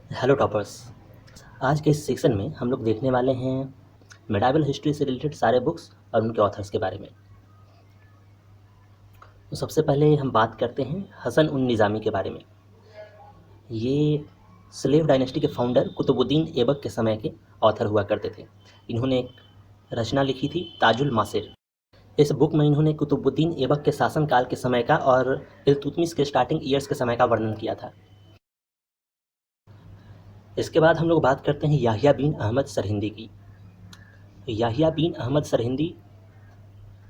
Hello toppers. आज के इस सेक्शन में हम लोग देखने वाले हैं मेडाइवल हिस्ट्री से रिलेटेड सारे बुक्स और उनके ऑथर्स के बारे में। तो सबसे पहले हम बात करते हैं हसन उन निज़ामी के बारे में। ये स्लेव डायनेस्टी के फाउंडर कुतुबुद्दीन ऐबक के समय के ऑथर हुआ करते थे। इन्होंने एक रचना लिखी थी ताजुल मासिर। इस बुक में इन्होंने कुतुबुद्दीन ऐबक के शासनकाल के समय का और इल्तुतमिश के स्टार्टिंग ईयर्स के समय का वर्णन किया था। इसके बाद हम लोग बात करते हैं याहिया बिन अहमद सरहिंदी की। याहिया बिन अहमद सरहिंदी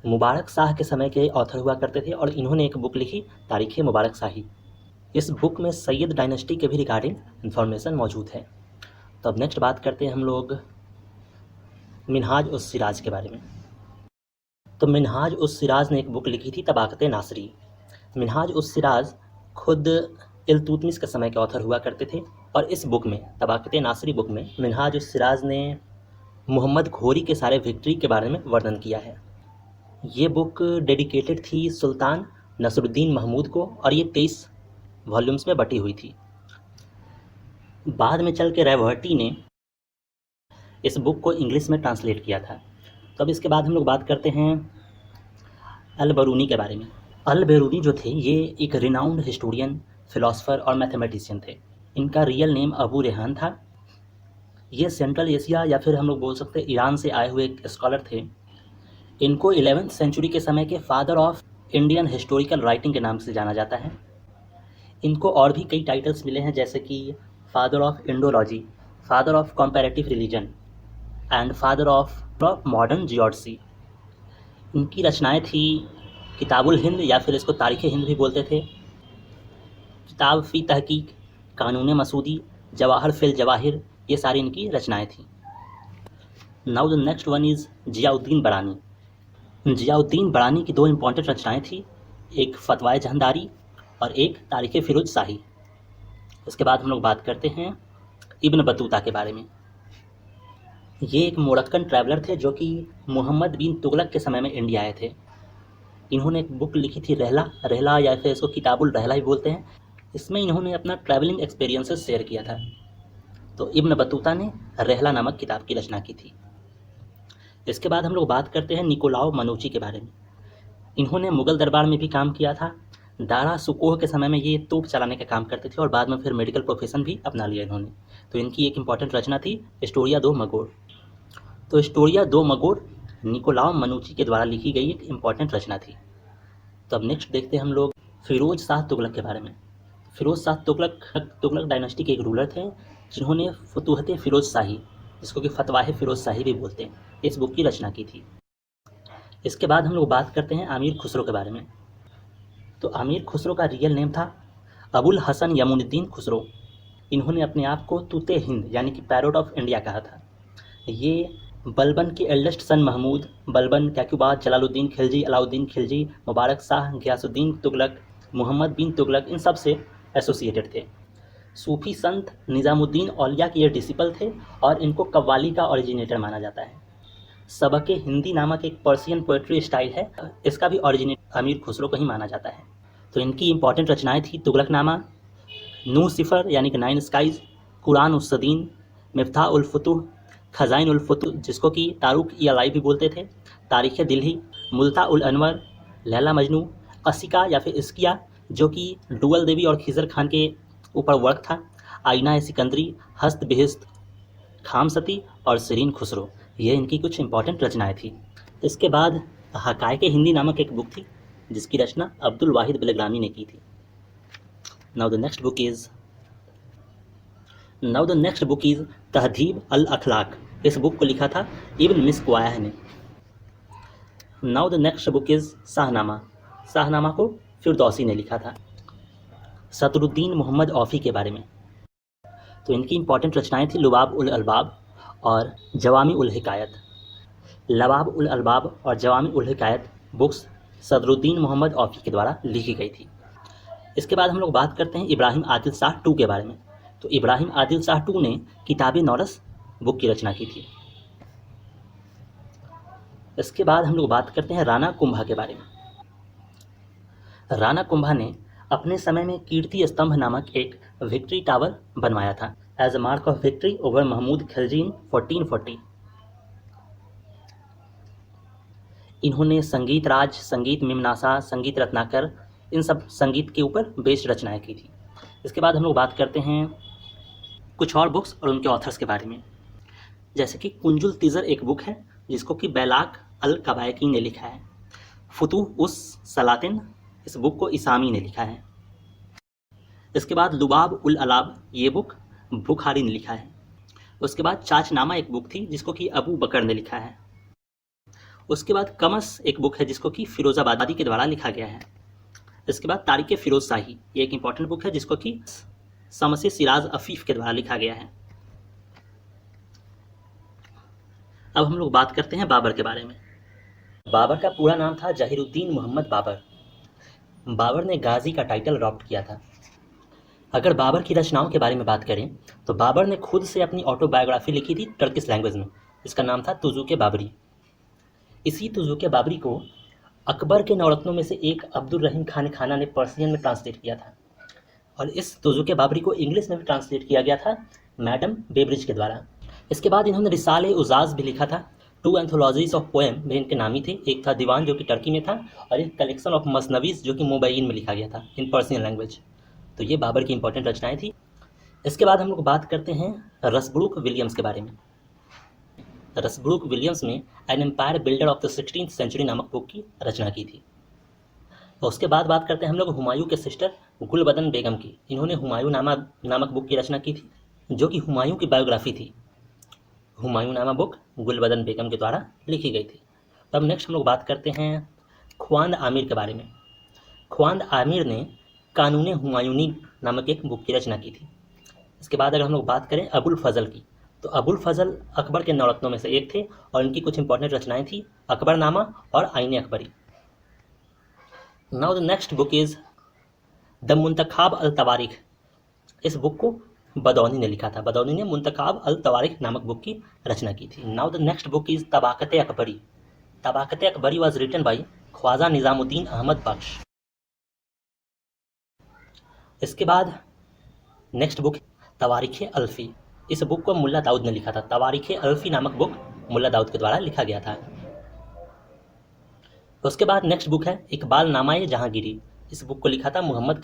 मुबारक शाह के समय के ऑथर हुआ करते थे और इन्होंने एक बुक लिखी तारीख़ मुबारक शाही। इस बुक में सैयद डायनेस्टी के भी रिगार्डिंग इन्फॉर्मेशन मौजूद है। तो अब नेक्स्ट बात करते हैं हम लोग मिनहाज उस सिराज के बारे में। तो मिनहाज उस सिराज ने एक बुक लिखी थी तबाक़त नासरी। मिनहाज उस सिराज खुद इल्तुतमिश के समय के ऑथर हुआ करते थे और इस बुक में तबाक़त नासरी बुक में मिनहाज उस सिराज ने मोहम्मद घोरी के सारे विक्ट्री के बारे में वर्णन किया है। ये बुक डेडिकेटेड थी सुल्तान नसरुद्दीन महमूद को और ये 23 वॉल्यूम्स में बटी हुई थी। बाद में चल के रैवर्टी ने इस बुक को इंग्लिश में ट्रांसलेट किया था। तो अब इसके बाद हम लोग बात करते हैं अल बरूनी के बारे में। अल बरूनी जो थे ये एक रिनाउंड हिस्टोरियन, फिलोसफर और मैथमेटिशियन थे। इनका रियल नेम अबू रेहान था। ये सेंट्रल एशिया या फिर हम लोग बोल सकते हैं ईरान से आए हुए एक स्कॉलर थे। इनको 11वीं सेंचुरी के समय के father of Indian historical writing के नाम से जाना जाता है। इनको और भी कई टाइटल्स मिले हैं जैसे कि father of Indology, father of comparative religion and father of modern geography. इनकी रचनाएं थी किताबुल हिंद या फिर इसको तारीख़ हिंद भी बोलते थे, किताब फ़ी तहकीक, कानून मसूदी, जवाहर फिल जवाहिर, ये सारी इनकी रचनाएं थी। Now the next one is Ziauddin बरानी। जियाउद्दीन बरानी की 2 इम्पॉर्टेंट रचनाएं थी, एक फतवाए जहांदारी और एक तारीख़ फ़िरोज शाही। इसके बाद हम लोग बात करते हैं इब्न बतूता के बारे में। ये एक मोरक्कन ट्रैवलर थे जो कि मोहम्मद बिन तुगलक के समय में इंडिया आए थे। इन्होंने एक बुक लिखी थी रहला या फिर इसको किताबुल रहला ही बोलते हैं। इसमें इन्होंने अपना ट्रैवलिंग एक्सपीरियंसेस शेयर किया था। तो इब्न बतूता ने रहला नामक किताब की रचना की थी। इसके बाद हम लोग बात करते हैं निकोलाओ मनुची के बारे में। इन्होंने मुग़ल दरबार में भी काम किया था। दारा सुकोह के समय में ये तोप चलाने का काम करते थे और बाद में फिर मेडिकल प्रोफेशन भी अपना लिया इन्होंने। तो इनकी एक इम्पॉर्टेंट रचना थी हिस्टोरिया दो मगोर। तो हिस्टोरिया दो मगोर निकोलाओ मनुची के द्वारा लिखी गई एक इम्पॉर्टेंट रचना थी। तो अब नेक्स्ट देखते हैं हम लोग फ़िरोज़ शाह तुगलक के बारे में। फ़िरोज़ शाह तुगलक डायनेस्टी के एक रूलर थे जिन्होंने फतूहत फ़िरोज़ शाही, जिसको कि फतवाह फ़िरोज़ शाही भी बोलते हैं, इस बुक की रचना की थी। इसके बाद हम लोग बात करते हैं आमिर खुसरो के बारे में। तो आमिर खुसरो का रियल नेम था अबुल हसन यमुनुद्दीन खुसरो। इन्होंने अपने आप को तूते हिंद यानी कि पैरोट ऑफ इंडिया कहा था। ये बलबन के एल्डेस्ट सन महमूद, बलबन, कैक्युबाद, जलालुद्दीन खिलजी, अलाउद्दीन खिलजी, मुबारक शाह, गियासुद्दीन तुगलक, मोहम्मद बिन तुगलक, इन सब से एसोसिएटेड थे। सूफी संत निज़ामुद्दीन औलिया के ये डिसिपल थे और इनको कव्वाली का ओरिजिनेटर माना जाता है। सबके हिंदी नामक एक पर्शियन पोएट्री स्टाइल है, इसका भी ओरिजिनेटर अमीर खुसरो को ही माना जाता है। तो इनकी इंपॉर्टेंट रचनाएं थी तुगलकनामा, नू सिफ़र यानी कि 9 स्काइज़, कुरान उस सदीन, मिफ्ताह उल फुतूह, खज़ाइन उल फुतूह जिसको कि तारुक ई अलाई भी बोलते थे, तारीख़ दिल्ली, मुल्ता उल अनवर, लैला मजनू, असिका या फिर इस्किया जो कि डुअल देवी और खिज़र खान के ऊपर वर्क था, आईना ए सिकंदरी, हस्त बेहिस्त, खामसती और सीरीन खुसरो। ये इनकी कुछ इंपॉर्टेंट रचनाएं थी। इसके बाद हकायक़ हिंदी नामक एक बुक थी जिसकी रचना अब्दुल वाहिद बिलग्रामी ने की थी। Now the next book is Tahzib al Akhlaq. इस बुक को लिखा था इब्न मिस्क्वाया ने। Now the next book is Shahnama. Shahnama को फिरदौसी ने लिखा था। सदरुद्दीन मोहम्मद औफ़ी के बारे में। तो इनकी इंपॉर्टेंट रचनाएं थी लुबाब उल अलबाब और जवामी उल हिकायत। लबाब उल अलबाब और जवामी उल हिकायत बुक्स सदरुद्दीन मोहम्मद औफ़ी के द्वारा लिखी गई थी। इसके बाद हम लोग बात करते हैं इब्राहिम आदिल शाह टू के बारे में। तो इब्राहिम आदिल शाह टू ने किताब नौरस बुक की रचना की थी। इसके बाद हम लोग बात करते हैं राणा कुंभा के बारे में। राणा कुंभा ने अपने समय में कीर्ति स्तंभ नामक एक विक्ट्री टावर बनवाया था। As a mark of victory over Mahmud Khilji in 1440। इन्होंने संगीत राज, संगीत मिमनासा, संगीत रत्नाकर, इन सब संगीत के ऊपर बेस्ड रचनाएं की थी। इसके बाद हम लोग बात करते हैं कुछ और बुक्स और उनके ऑथर्स के बारे में, जैसे कि कुंजुल तिजर एक बुक है जिसको कि बैलाक अल कबायकी ने लिखा है। फुतूह उस सलातिन, इस बुक को इसामी ने लिखा है। इसके बाद लुबाब उल अलाब, ये बुक बुखारी ने लिखा है। उसके बाद चाचनामा एक बुक थी जिसको कि अबू बकर ने लिखा है। उसके बाद कमस एक बुक है जिसको कि फिरोजाबादी के द्वारा लिखा गया है। इसके बाद तारिक फिरोज शाही, ये एक इंपॉर्टेंट बुक है जिसको कि समसी सिराज अफीफ के द्वारा लिखा गया है। अब हम लोग बात करते हैं बाबर के बारे में। बाबर का पूरा नाम था जहीरुद्दीन मोहम्मद बाबर। बाबर ने गाजी का टाइटल अडॉप्ट किया था। अगर बाबर की रचनाओं के बारे में बात करें तो बाबर ने खुद से अपनी ऑटोबायोग्राफी लिखी थी टर्किश लैंग्वेज में। इसका नाम था तुजुक बाबरी। इसी तुजुक बाबरी को अकबर के नौरत्नों में से एक अब्दुल रहीम खान खाना ने पर्सियन में ट्रांसलेट किया था, और इस तुजुक बाबरी को इंग्लिश में भी ट्रांसलेट किया गया था मैडम बेब्रिज के द्वारा। इसके बाद इन्होंने रिसाले उजाज भी लिखा था। 2 एंथोलॉजीज ऑफ पोएम में इनके नामी थे। एक था दीवान जो कि टर्की में था, और एक कलेक्शन ऑफ मसनवीज जो कि मुबैन में लिखा गया था इन पर्सियन लैंग्वेज। तो ये बाबर की इंपॉर्टेंट रचनाएं थी। इसके बाद हम लोग बात करते हैं रसब्रूक विलियम्स के बारे में। रसब्रूक विलियम्स ने an empire builder of the 16th century नामक बुक की रचना की थी। और उसके बाद बात करते हैं हम लोग हुमायूं के सिस्टर गुलबदन बेगम की। इन्होंने हुमायूं नामक बुक की रचना की थी जो कि हुमायूं की बायोग्राफी थी। हुमायूं नामा बुक गुलबदन बेगम के द्वारा लिखी गई थी। तब नेक्स्ट हम लोग बात करते हैं ख्वांद आमिर के बारे में। ख्वांद आमिर ने कानून हुमायूनी नामक एक बुक की रचना की थी। इसके बाद अगर हम लोग बात करें अबुल फजल की, तो अबुल फजल अकबर के नौरत्नों में से एक थे, और इनकी कुछ इंपॉर्टेंट रचनाएं थी अकबरनामा और Ain Akbari. Now the next book is the Muntakhab al Tawarikh. इस बुक को बदौनी ने लिखा था। बदौनी ने मुंतखाब अल तवारिख नामक बुक की रचना की थी। Now the next book is Tabaqat Akbari. Tabaqat Akbari was written by Khwaja Nizamuddin Ahmad Bakhsh. इसके बाद नेक्स्ट बुक तवारीख अल्फी। इस बुक को मुल्ला दाऊद ने लिखा था। तवारीख अल्फी नामक बुक मुल्ला दाऊद के द्वारा लिखा गया था। उसके बाद नेक्स्ट बुक है इकबाल नामाए जहांगीरी। इस बुक को लिखा था मोहम्मद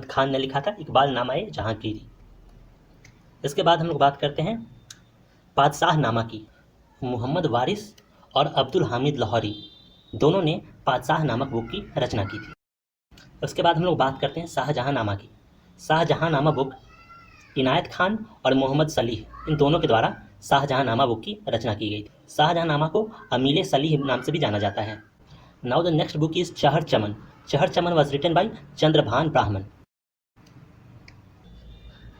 खान ने लिखा था इकबाल नामाए जहांगीरी। इसके बाद हम लोग बात करते हैं पादशाह नामा की। मोहम्मद वारिस और अब्दुल हामिद लाहौरी दोनों ने पादशाह नामक बुक की रचना की थी। उसके बाद हम लोग बात करते हैं शाहजहां नामा की। शाहजहां नामा बुक इनायत खान और मोहम्मद सलीह, इन दोनों के द्वारा शाहजहां नामा बुक की रचना की गई थी। शाहजहां नामा को अमीले सलीह नाम से भी जाना जाता है। Now the next book is Chahar Chaman. Chahar Chaman was written by Chandrabhan Brahman.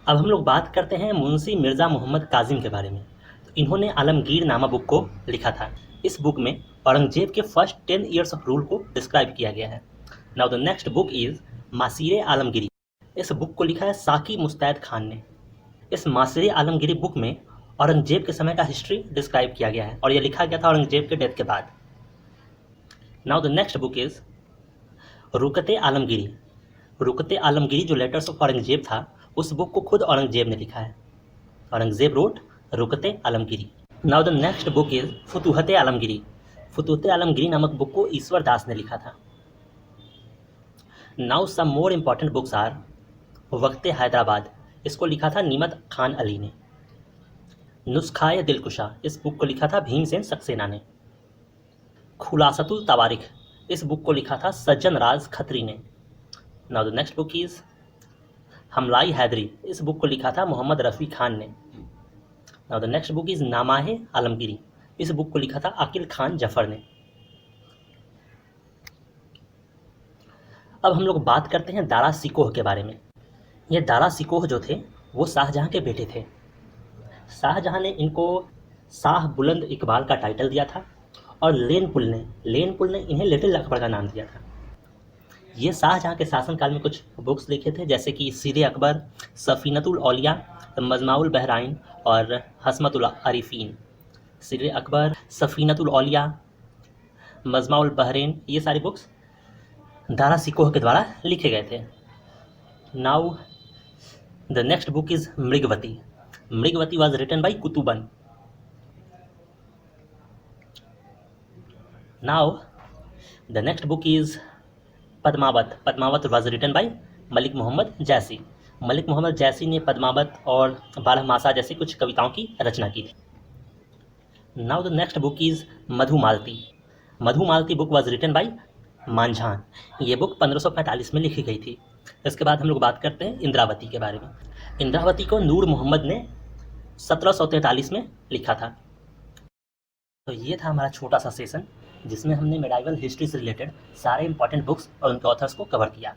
अब हम लोग बात करते हैं मुंशी मिर्ज़ा मोहम्मद काजिम के बारे में। तो इन्होंने आलमगीर नामा बुक को लिखा था। इस बुक में औरंगजेब के फर्स्ट 10 ईयर्स ऑफ रूल को डिस्क्राइब किया गया है। Now the next book is Maasir Alamgiri. इस बुक को लिखा है साकी मुस्तैद खान ने। इस मासीर आलमगिरी बुक में औरंगजेब के समय का हिस्ट्री डिस्क्राइब किया गया है, और यह लिखा गया था औरंगजेब के डेथ के बाद। Now the next book is रुकते आलमगिरी। रुकते आलमगिरी जो लेटर्स ऑफ औरंगजेब था, उस बुक को खुद औरंगजेब ने लिखा है। Aurangzeb wrote Ruqaat Alamgiri. Now the next book is Futuhat Alamgiri. Futuhat Alamgiri नामक बुक को ईश्वर दास ने लिखा था। Now some more important books are वक्ते हैदराबाद। इसको लिखा था नीमत खान अली ने। नुस्खाए दिलकुशा, इस बुक को लिखा था भीमसेन सक्सेना ने। खुलासतुल तवारिख, इस बुक को लिखा था सज्जन राज खत्री ने। Now the next book is Hamlai Haidari. इस बुक को लिखा था मोहम्मद रफ़ी खान ने। Now the next book is Namae Alamgiri. इस बुक को लिखा था अकील खान जफर ने। अब हम लोग बात करते हैं दारा सिकोह के बारे में। ये दारा सिकोह जो थे वो शाहजहां के बेटे थे। शाहजहां ने इनको शाह बुलंद इकबाल का टाइटल दिया था, और लेनपुल ने इन्हें लिटिल अकबर का नाम दिया था। ये शाहजहां के शासनकाल में कुछ बुक्स लिखे थे, जैसे कि सीरे अकबर, सफ़ीनतुल औलिया, मजमाउल बहराइन और हसमतुल आरिफीन। सीरे अकबर, सफ़ीनतुल औलिया, मजमाउल बहरीन, ये सारी बुक्स दारा सिकोह के द्वारा लिखे गए थे। Now the next book is Mrigavati. Mrigavati was written by Qutban. Now the next book is Padmavat. Padmavat was written by Malik Mohammad Jayasi. Malik Mohammad जैसी ने पद्मावत और बारहमासा जैसी कुछ कविताओं की रचना की थी. Now the next book is Madhumalti. Madhumalti book was written by मांझान. ये बुक 1545 में लिखी गई थी. इसके बाद हम लोग बात करते हैं इंद्रावती के बारे में. इंद्रावती को नूर मोहम्मद ने 1743 में लिखा था. तो ये था हमारा छोटा सा सेशन जिसमें हमने मेडाइवल हिस्ट्री से रिलेटेड सारे इंपॉर्टेंट बुक्स और उनके ऑथर्स को कवर किया.